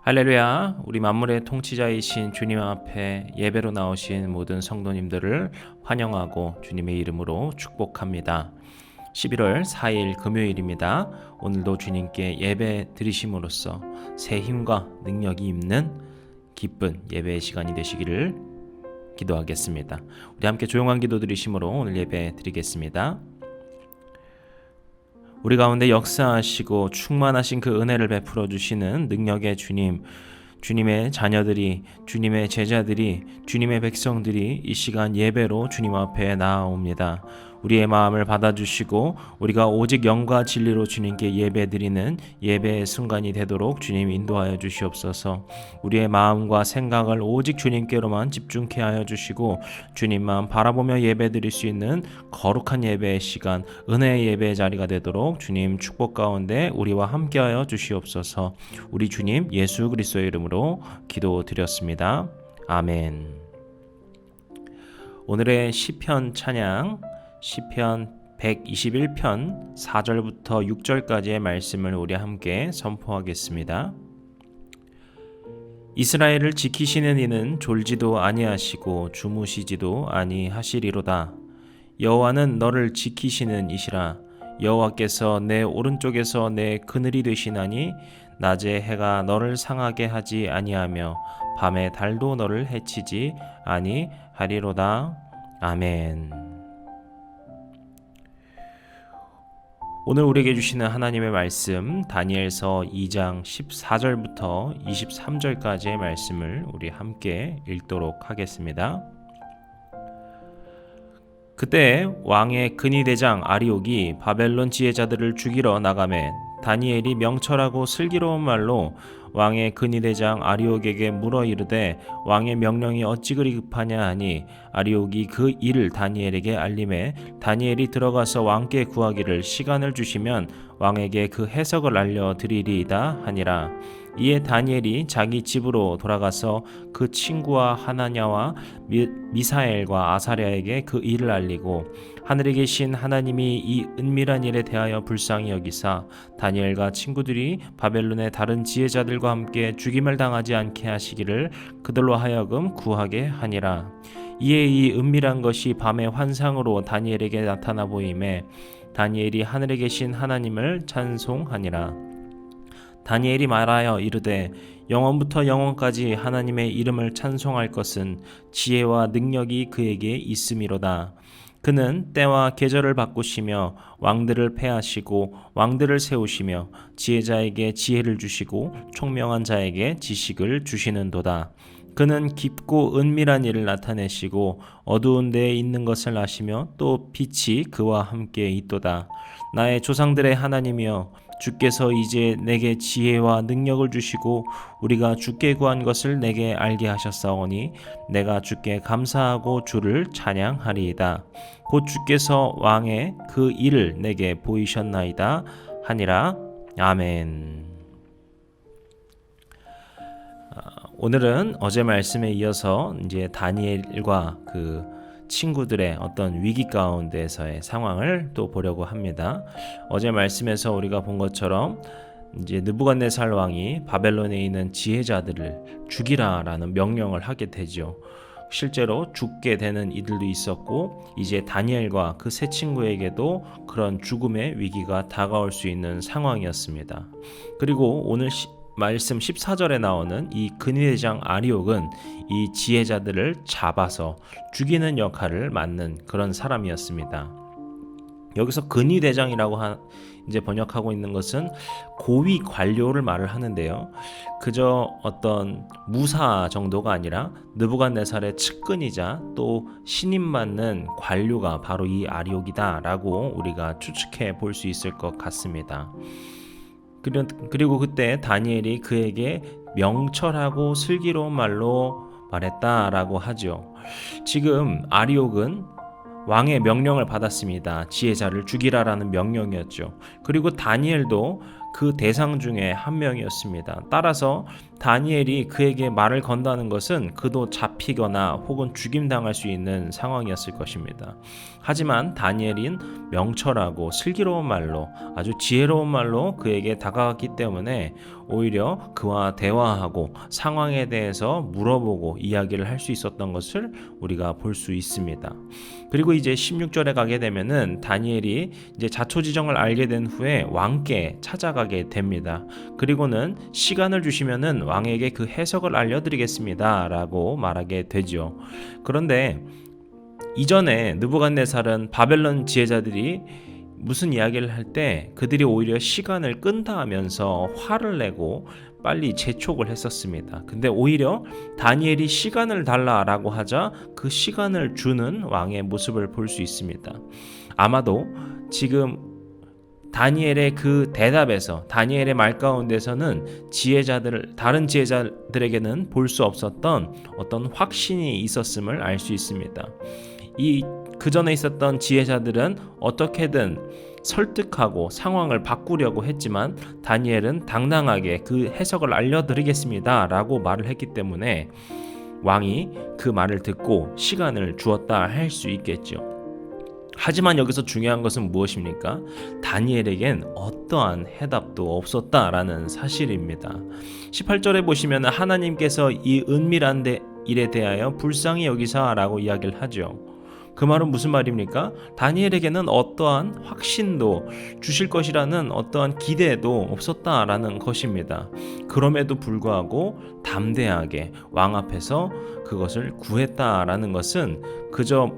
할렐루야. 우리 만물의 통치자이신 주님 앞에 예배로 나오신 모든 성도님들을 환영하고 주님의 이름으로 축복합니다. 11월 4일 금요일입니다. 오늘도 주님께 예배 드리심으로써 새 힘과 능력이 있는 기쁜 예배의 시간이 되시기를 기도하겠습니다. 우리 함께 조용한 기도 드리심으로 오늘 예배 드리겠습니다. 우리 가운데 역사하시고 충만하신 그 은혜를 베풀어 주시는 능력의 주님, 주님의 자녀들이, 주님의 제자들이, 주님의 백성들이 이 시간 예배로 주님 앞에 나아옵니다. 우리의 마음을 받아주시고 우리가 오직 영과 진리로 주님께 예배드리는 예배의 순간이 되도록 주님 인도하여 주시옵소서. 우리의 마음과 생각을 오직 주님께로만 집중케 하여 주시고 주님만 바라보며 예배드릴 수 있는 거룩한 예배의 시간, 은혜의 예배의 자리가 되도록 주님 축복 가운데 우리와 함께하여 주시옵소서. 우리 주님 예수 그리스도의 이름으로 기도드렸습니다. 아멘. 오늘의 시편 찬양 시편 121편 4절부터 6절까지의 말씀을 우리 함께 선포하겠습니다. 이스라엘을 지키시는 이는 졸지도 아니하시고 주무시지도 아니하시리로다. 여호와는 너를 지키시는 이시라. 여호와께서 내 오른쪽에서 내 그늘이 되시나니 낮에 해가 너를 상하게 하지 아니하며 밤에 달도 너를 해치지 아니하리로다. 아멘. 오늘 우리에게 주시는 하나님의 말씀 다니엘서 2장 14절부터 23절까지의 말씀을 우리 함께 읽도록 하겠습니다. 그때 왕의 근위대장 아리옥이 바벨론 지혜자들을 죽이러 나가매 다니엘이 명철하고 슬기로운 말로 왕의 근위대장 아리옥에게 물어 이르되 왕의 명령이 어찌 그리 급하냐 하니 아리옥이 그 일을 다니엘에게 알림해 다니엘이 들어가서 왕께 구하기를 시간을 주시면 왕에게 그 해석을 알려드리리이다 하니라. 이에 다니엘이 자기 집으로 돌아가서 그 친구와 하나냐와 미사엘과 아사랴에게 그 일을 알리고 하늘에 계신 하나님이 이 은밀한 일에 대하여 불쌍히 여기사 다니엘과 친구들이 바벨론의 다른 지혜자들과 함께 죽임을 당하지 않게 하시기를 그들로 하여금 구하게 하니라. 이에 이 은밀한 것이 밤의 환상으로 다니엘에게 나타나 보임에 다니엘이 하늘에 계신 하나님을 찬송하니라. 다니엘이 말하여 이르되 영원부터 영원까지 하나님의 이름을 찬송할 것은 지혜와 능력이 그에게 있음이로다. 그는 때와 계절을 바꾸시며 왕들을 패하시고 왕들을 세우시며 지혜자에게 지혜를 주시고 총명한 자에게 지식을 주시는도다. 그는 깊고 은밀한 일을 나타내시고 어두운 데에 있는 것을 아시며 또 빛이 그와 함께 있도다. 나의 조상들의 하나님이여 주께서 이제 내게 지혜와 능력을 주시고 우리가 주께 구한 것을 내게 알게 하셨사오니 내가 주께 감사하고 주를 찬양하리이다. 곧 주께서 왕의 그 일을 내게 보이셨나이다 하니라. 아멘. 오늘은 어제 말씀에 이어서 이제 다니엘과 그 친구들의 어떤 위기 가운데서의 상황을 또 보려고 합니다. 어제 말씀에서 우리가 본 것처럼 이제 느부갓네살 왕이 바벨론에 있는 지혜자들을 죽이라라는 명령을 하게 되죠. 실제로 죽게 되는 이들도 있었고 이제 다니엘과 그 세 친구에게도 그런 죽음의 위기가 다가올 수 있는 상황이었습니다. 그리고 오늘 말씀 14절에 나오는 이 근위대장 아리옥은 이 지혜자들을 잡아서 죽이는 역할을 맡는 그런 사람이었습니다. 여기서 근위대장이라고 이제 번역하고 있는 것은 고위 관료를 말을 하는데요. 그저 어떤 무사 정도가 아니라 느부갓네살의 측근이자 또 신임받는 관료가 바로 이 아리옥이다라고 우리가 추측해 볼 수 있을 것 같습니다. 그리고 그때 다니엘이 그에게 명철하고 슬기로운 말로 말했다라고 하죠. 지금 아리옥은 왕의 명령을 받았습니다. 지혜자를 죽이라라는 명령이었죠. 그리고 다니엘도 그 대상 중에 한 명이었습니다. 따라서 다니엘이 그에게 말을 건다는 것은 그도 잡히거나 혹은 죽임당할 수 있는 상황이었을 것입니다. 하지만 다니엘은 명철하고 슬기로운 말로, 아주 지혜로운 말로 그에게 다가갔기 때문에 오히려 그와 대화하고 상황에 대해서 물어보고 이야기를 할 수 있었던 것을 우리가 볼 수 있습니다. 그리고 이제 16절에 가게 되면은 다니엘이 이제 자초지정을 알게 된 후에 왕께 찾아가게 됩니다. 그리고는 시간을 주시면은 왕에게 그 해석을 알려드리겠습니다 라고 말하게 되죠. 그런데 이전에 느부갓네살은 바벨론 지혜자들이 무슨 이야기를 할 때 그들이 오히려 시간을 끈다 하면서 화를 내고 빨리 재촉을 했었습니다. 근데 오히려 다니엘이 시간을 달라라고 하자 그 시간을 주는 왕의 모습을 볼 수 있습니다. 아마도 지금 다니엘의 그 대답에서, 다니엘의 말 가운데서는 다른 지혜자들에게는 볼 수 없었던 어떤 확신이 있었음을 알 수 있습니다. 그 전에 있었던 지혜자들은 어떻게든 설득하고 상황을 바꾸려고 했지만 다니엘은 당당하게 그 해석을 알려드리겠습니다 라고 말을 했기 때문에 왕이 그 말을 듣고 시간을 주었다 할 수 있겠죠. 하지만 여기서 중요한 것은 무엇입니까? 다니엘에겐 어떠한 해답도 없었다라는 사실입니다. 18절에 보시면 하나님께서 이 은밀한 일에 대하여 불쌍히 여기사라고 이야기를 하죠. 그 말은 무슨 말입니까? 다니엘에게는 어떠한 확신도 주실 것이라는 어떠한 기대도 없었다라는 것입니다. 그럼에도 불구하고 담대하게 왕 앞에서 그것을 구했다라는 것은 그저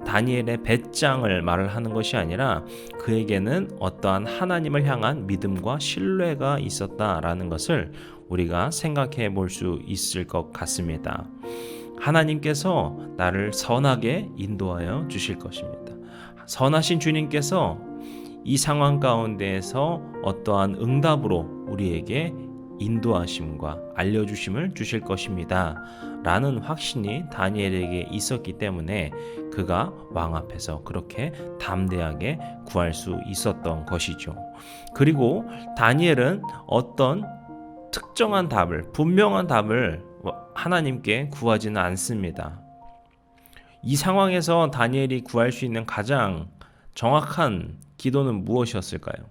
다니엘의 배짱을 말을 하는 것이 아니라 그에게는 어떠한 하나님을 향한 믿음과 신뢰가 있었다라는 것을 우리가 생각해 볼 수 있을 것 같습니다. 하나님께서 나를 선하게 인도하여 주실 것입니다. 선하신 주님께서 이 상황 가운데에서 어떠한 응답으로 우리에게 인도하심과 알려주심을 주실 것입니다 라는 확신이 다니엘에게 있었기 때문에 그가 왕 앞에서 그렇게 담대하게 구할 수 있었던 것이죠. 그리고 다니엘은 어떤 특정한 답을, 분명한 답을 하나님께 구하지는 않습니다. 이 상황에서 다니엘이 구할 수 있는 가장 정확한 기도는 무엇이었을까요?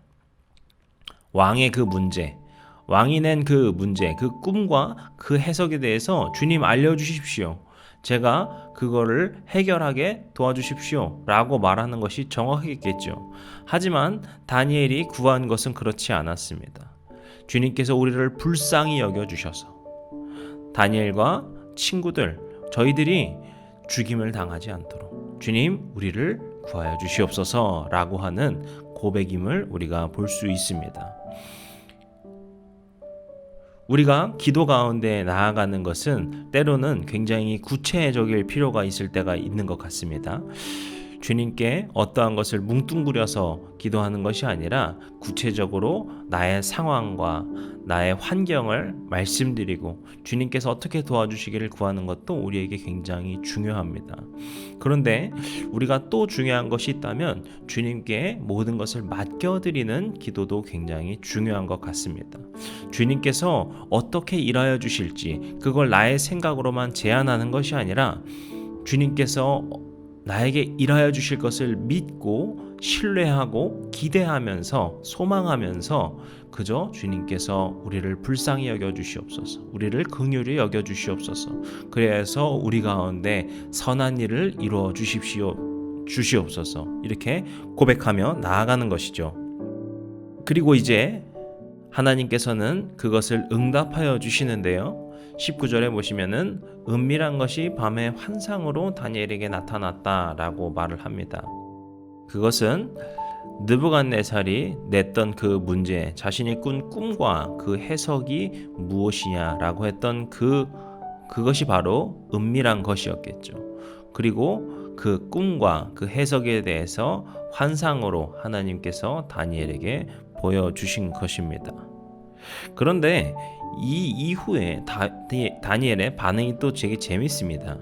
왕의 그 문제, 왕이 낸 그 문제, 그 꿈과 그 해석에 대해서 주님 알려주십시오. 제가 그거를 해결하게 도와주십시오 라고 말하는 것이 정확했겠죠. 하지만 다니엘이 구한 것은 그렇지 않았습니다. 주님께서 우리를 불쌍히 여겨주셔서 다니엘과 친구들, 저희들이 죽임을 당하지 않도록 주님 우리를 구하여 주시옵소서 라고 하는 고백임을 우리가 볼 수 있습니다. 우리가 기도 가운데 나아가는 것은 때로는 굉장히 구체적일 필요가 있을 때가 있는 것 같습니다. 주님께 어떠한 것을 뭉뚱그려서 기도하는 것이 아니라 구체적으로 나의 상황과 나의 환경을 말씀드리고 주님께서 어떻게 도와주시기를 구하는 것도 우리에게 굉장히 중요합니다. 그런데 우리가 또 중요한 것이 있다면 주님께 모든 것을 맡겨드리는 기도도 굉장히 중요한 것 같습니다. 주님께서 어떻게 일하여 주실지 그걸 나의 생각으로만 제안하는 것이 아니라 주님께서 나에게 일하여 주실 것을 믿고 신뢰하고 기대하면서 소망하면서 그저 주님께서 우리를 불쌍히 여겨주시옵소서, 우리를 긍휼히 여겨주시옵소서, 그래서 우리 가운데 선한 일을 이루어 주시옵소서 이렇게 고백하며 나아가는 것이죠. 그리고 이제 하나님께서는 그것을 응답하여 주시는데요. 19절에 보시면은 은밀한 것이 밤의 환상으로 다니엘에게 나타났다라고 말을 합니다. 그것은 느부갓네살이 냈던 그 문제, 자신이 꾼 꿈과 그 해석이 무엇이냐라고 했던 그것이 바로 은밀한 것이었겠죠. 그리고 그 꿈과 그 해석에 대해서 환상으로 하나님께서 다니엘에게 보여주신 것입니다. 그런데 이 이후에 다니엘의 반응이 또 되게 재밌습니다.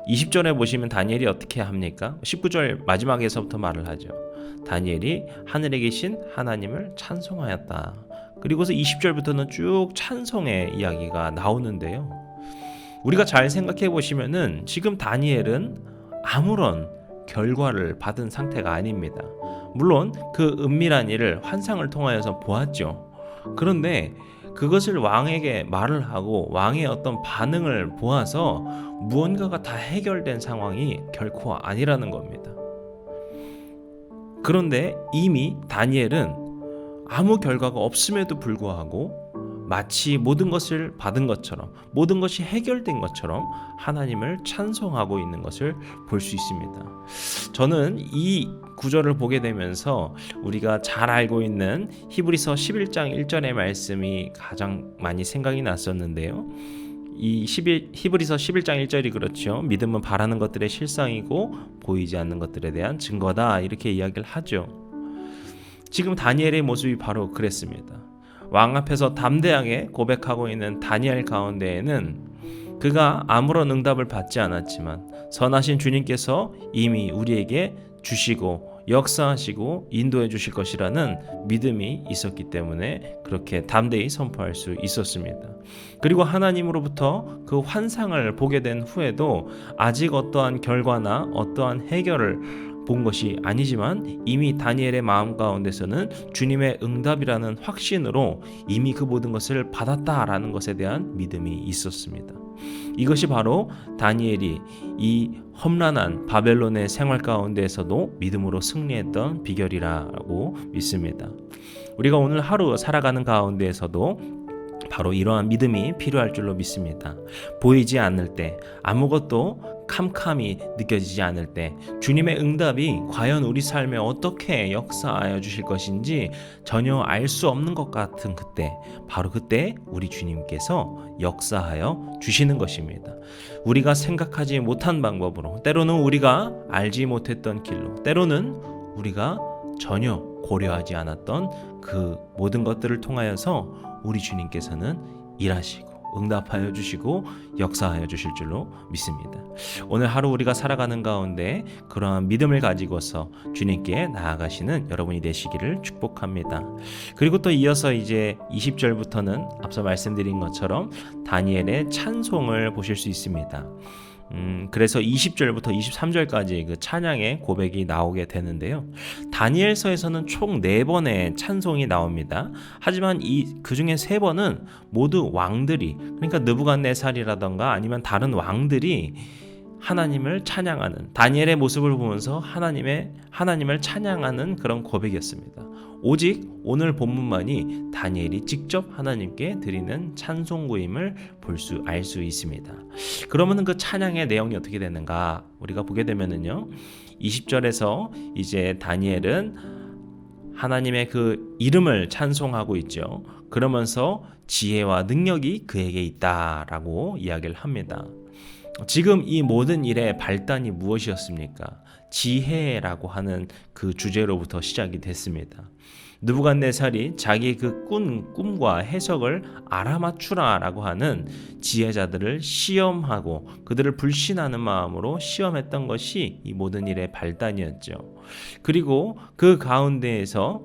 20절에 보시면 다니엘이 어떻게 합니까? 19절 마지막에서부터 말을 하죠. 다니엘이 하늘에 계신 하나님을 찬송하였다. 그리고서 20절부터는 쭉 찬송의 이야기가 나오는데요. 우리가 잘 생각해 보시면은 지금 다니엘은 아무런 결과를 받은 상태가 아닙니다. 물론 그 은밀한 일을 환상을 통하여서 보았죠. 그런데 그것을 왕에게 말을 하고 왕의 어떤 반응을 보아서 무언가가 다 해결된 상황이 결코 아니라는 겁니다. 그런데 이미 다니엘은 아무 결과가 없음에도 불구하고 마치 모든 것을 받은 것처럼, 모든 것이 해결된 것처럼 하나님을 찬송하고 있는 것을 볼 수 있습니다. 저는 이 구절을 보게 되면서 우리가 잘 알고 있는 히브리서 11장 1절의 말씀이 가장 많이 생각이 났었는데요. 이 히브리서 11장 1절이 그렇죠. 믿음은 바라는 것들의 실상이고 보이지 않는 것들에 대한 증거다, 이렇게 이야기를 하죠. 지금 다니엘의 모습이 바로 그랬습니다. 왕 앞에서 담대하게 고백하고 있는 다니엘 가운데에는 그가 아무런 응답을 받지 않았지만 선하신 주님께서 이미 우리에게 주시고 역사하시고 인도해 주실 것이라는 믿음이 있었기 때문에 그렇게 담대히 선포할 수 있었습니다. 그리고 하나님으로부터 그 환상을 보게 된 후에도 아직 어떠한 결과나 어떠한 해결을 본 것이 아니지만 이미 다니엘의 마음 가운데서는 주님의 응답이라는 확신으로 이미 그 모든 것을 받았다라는 것에 대한 믿음이 있었습니다. 이것이 바로 다니엘이 이 험난한 바벨론의 생활 가운데에서도 믿음으로 승리했던 비결이라고 믿습니다. 우리가 오늘 하루 살아가는 가운데에서도 바로 이러한 믿음이 필요할 줄로 믿습니다. 보이지 않을 때, 아무것도 캄캄이 느껴지지 않을 때 주님의 응답이 과연 우리 삶에 어떻게 역사하여 주실 것인지 전혀 알 수 없는 것 같은 그때, 바로 그때 우리 주님께서 역사하여 주시는 것입니다. 우리가 생각하지 못한 방법으로, 때로는 우리가 알지 못했던 길로, 때로는 우리가 전혀 고려하지 않았던 그 모든 것들을 통하여서 우리 주님께서는 일하시고 응답하여 주시고 역사하여 주실 줄로 믿습니다. 오늘 하루 우리가 살아가는 가운데 그러한 믿음을 가지고서 주님께 나아가시는 여러분이 되시기를 축복합니다. 그리고 또 이어서 이제 20절부터는 앞서 말씀드린 것처럼 다니엘의 찬송을 보실 수 있습니다. 그래서 20절부터 23절까지 그 찬양의 고백이 나오게 되는데요. 다니엘서에서는 총 4번의 찬송이 나옵니다. 하지만 그 중에 3번은 모두 왕들이, 그러니까 느부갓네살이라던가 아니면 다른 왕들이 하나님을 찬양하는, 다니엘의 모습을 보면서 하나님을 찬양하는 그런 고백이었습니다. 오직 오늘 본문만이 다니엘이 직접 하나님께 드리는 찬송구임을 알 수 있습니다. 그러면 그 찬양의 내용이 어떻게 되는가 우리가 보게 되면은요, 20절에서 이제 다니엘은 하나님의 그 이름을 찬송하고 있죠. 그러면서 지혜와 능력이 그에게 있다라고 이야기를 합니다. 지금 이 모든 일의 발단이 무엇이었습니까? 지혜라고 하는 그 주제로부터 시작이 됐습니다. 느부갓네살이 자기 그 꿈과 해석을 알아맞추라라고 하는 지혜자들을 시험하고 그들을 불신하는 마음으로 시험했던 것이 이 모든 일의 발단이었죠. 그리고 그 가운데에서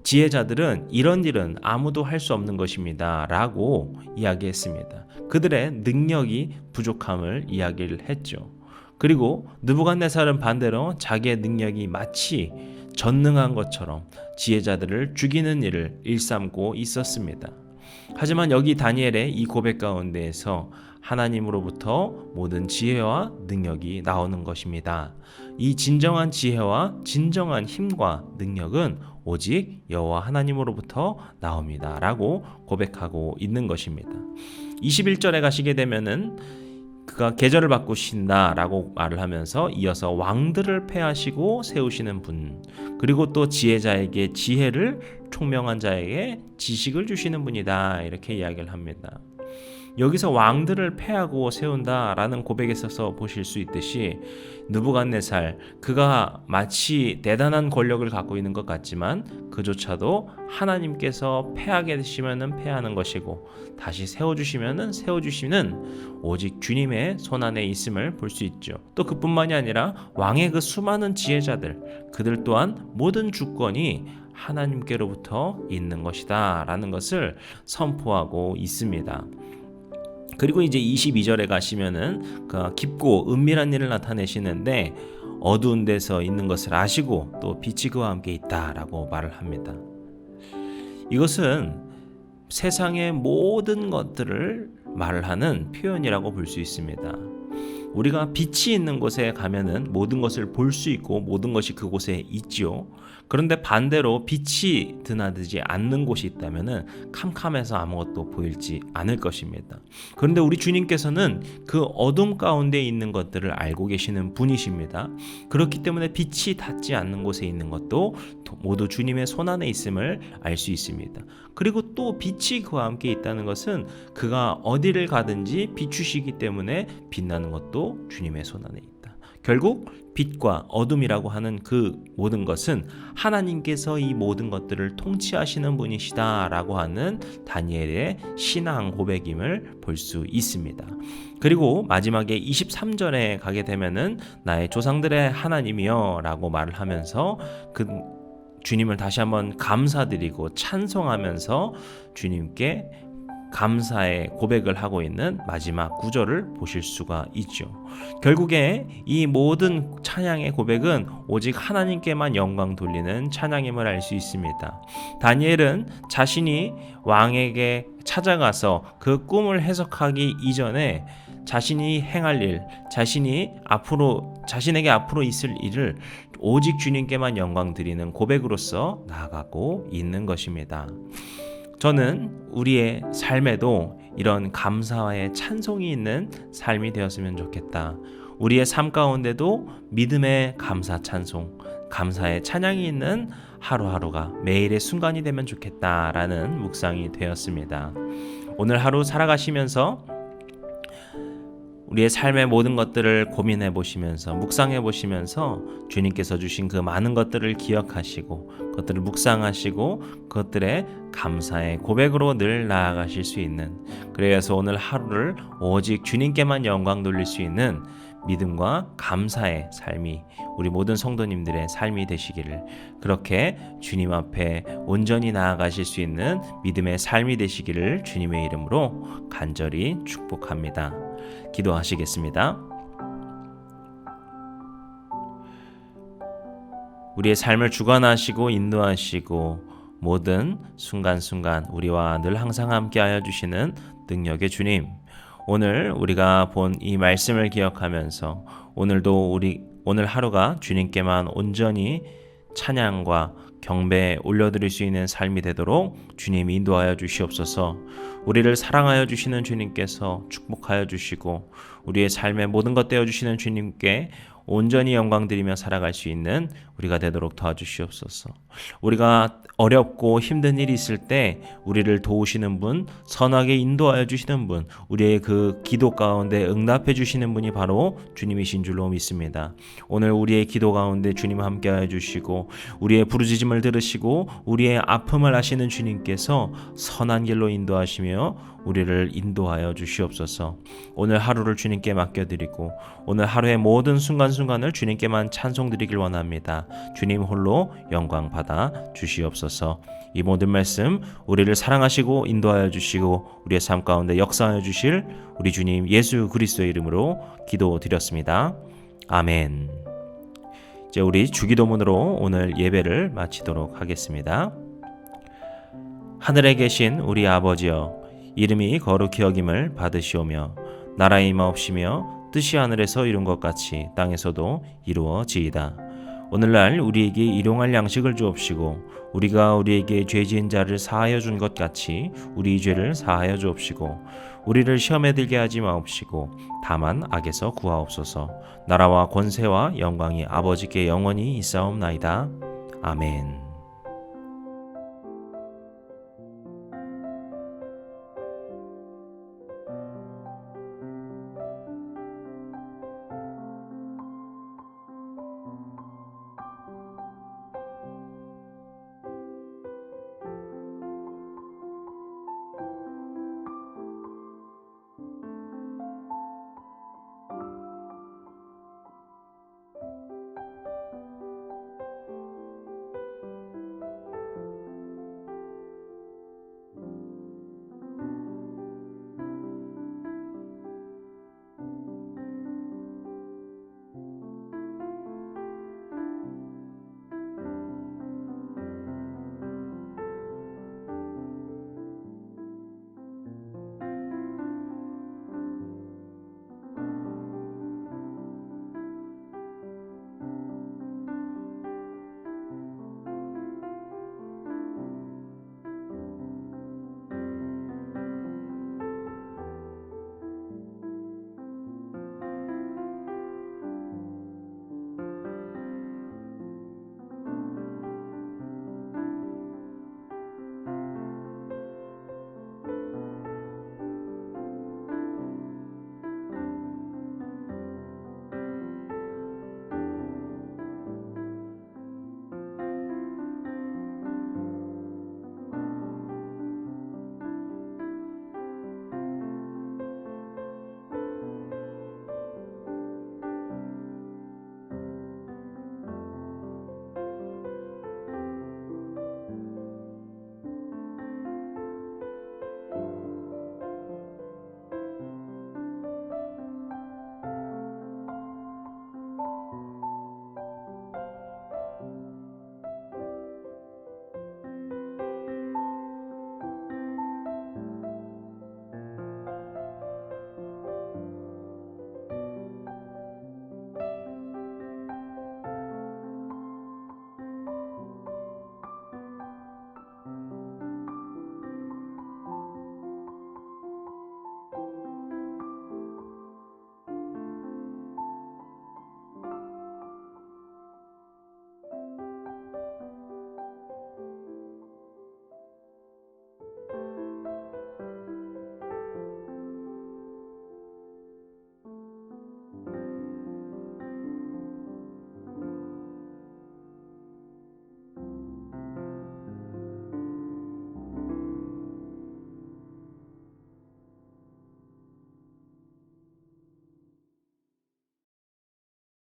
지혜자들은 이런 일은 아무도 할 수 없는 것입니다 라고 이야기했습니다. 그들의 능력이 부족함을 이야기를 했죠. 그리고 느부갓네살은 반대로 자기의 능력이 마치 전능한 것처럼 지혜자들을 죽이는 일을 일삼고 있었습니다. 하지만 여기 다니엘의 이 고백 가운데에서 하나님으로부터 모든 지혜와 능력이 나오는 것입니다. 이 진정한 지혜와 진정한 힘과 능력은 오직 여호와 하나님으로부터 나옵니다 라고 고백하고 있는 것입니다. 21절에 가시게 되면은 그가 계절을 바꾸신다 라고 말을 하면서 이어서 왕들을 폐하시고 세우시는 분, 그리고 또 지혜자에게 지혜를, 총명한 자에게 지식을 주시는 분이다, 이렇게 이야기를 합니다. 여기서 왕들을 폐하고 세운다라는 고백에 있어서 보실 수 있듯이 느부갓네살, 그가 마치 대단한 권력을 갖고 있는 것 같지만 그조차도 하나님께서 폐하게 되시면은 폐하는 것이고 다시 세워주시면은 세워주시는 오직 주님의 손안에 있음을 볼 수 있죠. 또 그뿐만이 아니라 왕의 그 수많은 지혜자들, 그들 또한 모든 주권이 하나님께로부터 있는 것이다 라는 것을 선포하고 있습니다. 그리고 이제 22절에 가시면은 그 깊고 은밀한 일을 나타내시는데 어두운 데서 있는 것을 아시고 또 빛이 그와 함께 있다라고 말을 합니다. 이것은 세상의 모든 것들을 말하는 표현이라고 볼 수 있습니다. 우리가 빛이 있는 곳에 가면은 모든 것을 볼 수 있고 모든 것이 그곳에 있지요. 그런데 반대로 빛이 드나들지 않는 곳이 있다면은 캄캄해서 아무것도 보이지 않을 것입니다. 그런데 우리 주님께서는 그 어둠 가운데 있는 것들을 알고 계시는 분이십니다. 그렇기 때문에 빛이 닿지 않는 곳에 있는 것도 모두 주님의 손안에 있음을 알 수 있습니다. 그리고 또 빛이 그와 함께 있다는 것은 그가 어디를 가든지 비추시기 때문에 빛나는 것도 주님의 손안에 있다. 결국 빛과 어둠이라고 하는 그 모든 것은 하나님께서 이 모든 것들을 통치하시는 분이시다라고 하는 다니엘의 신앙 고백임을 볼 수 있습니다. 그리고 마지막에 23절에 가게 되면은 나의 조상들의 하나님이여 라고 말을 하면서 그 주님을 다시 한번 감사드리고 찬송하면서 주님께 감사의 고백을 하고 있는 마지막 구절을 보실 수가 있죠. 결국에 이 모든 찬양의 고백은 오직 하나님께만 영광 돌리는 찬양임을 알 수 있습니다. 다니엘은 자신이 왕에게 찾아가서 그 꿈을 해석하기 이전에 자신이 행할 일, 자신에게 앞으로 있을 일을 오직 주님께만 영광 드리는 고백으로서 나아가고 있는 것입니다. 저는 우리의 삶에도 이런 감사와의 찬송이 있는 삶이 되었으면 좋겠다. 우리의 삶 가운데도 믿음의 감사 찬송, 감사의 찬양이 있는 하루하루가 매일의 순간이 되면 좋겠다라는 묵상이 되었습니다. 오늘 하루 살아가시면서 우리의 삶의 모든 것들을 고민해 보시면서 묵상해 보시면서 주님께서 주신 그 많은 것들을 기억하시고 그것들을 묵상하시고 그것들의 감사의 고백으로 늘 나아가실 수 있는, 그래서 오늘 하루를 오직 주님께만 영광 돌릴 수 있는 믿음과 감사의 삶이 우리 모든 성도님들의 삶이 되시기를, 그렇게 주님 앞에 온전히 나아가실 수 있는 믿음의 삶이 되시기를 주님의 이름으로 간절히 축복합니다. 기도하시겠습니다. 우리의 삶을 주관하시고 인도하시고 모든 순간순간 우리와 늘 항상 함께하여 주시는 능력의 주님, 오늘 우리가 본 이 말씀을 기억하면서 오늘 하루가 주님께만 온전히 찬양과 경배에 올려드릴 수 있는 삶이 되도록 주님 인도하여 주시옵소서. 우리를 사랑하여 주시는 주님께서 축복하여 주시고 우리의 삶의 모든 것 되어 주시는 주님께 온전히 영광 드리며 살아갈 수 있는 우리가 되도록 도와주시옵소서. 우리가 어렵고 힘든 일이 있을 때 우리를 도우시는 분, 선하게 인도하여 주시는 분, 우리의 그 기도 가운데 응답해 주시는 분이 바로 주님이신 줄로 믿습니다. 오늘 우리의 기도 가운데 주님 함께하여 주시고 우리의 부르짖음을 들으시고 우리의 아픔을 아시는 주님께서 선한 길로 인도하시며 우리를 인도하여 주시옵소서. 오늘 하루를 주님께 맡겨드리고 오늘 하루의 모든 순간순간을 주님께만 찬송드리길 원합니다. 주님 홀로 영광 받아 주시옵소서. 이 모든 말씀 우리를 사랑하시고 인도하여 주시고 우리의 삶 가운데 역사하여 주실 우리 주님 예수 그리스도의 이름으로 기도드렸습니다. 아멘. 이제 우리 주기도문으로 오늘 예배를 마치도록 하겠습니다. 하늘에 계신 우리 아버지여, 이름이 거룩히 여김을 받으시오며 나라의 임하옵시며 뜻이 하늘에서 이룬 것 같이 땅에서도 이루어지이다. 오늘날 우리에게 일용할 양식을 주옵시고 우리가 우리에게 죄 지은 자를 사하여 준 것 같이 우리 죄를 사하여 주옵시고 우리를 시험에 들게 하지 마옵시고 다만 악에서 구하옵소서. 나라와 권세와 영광이 아버지께 영원히 있사옵나이다. 아멘.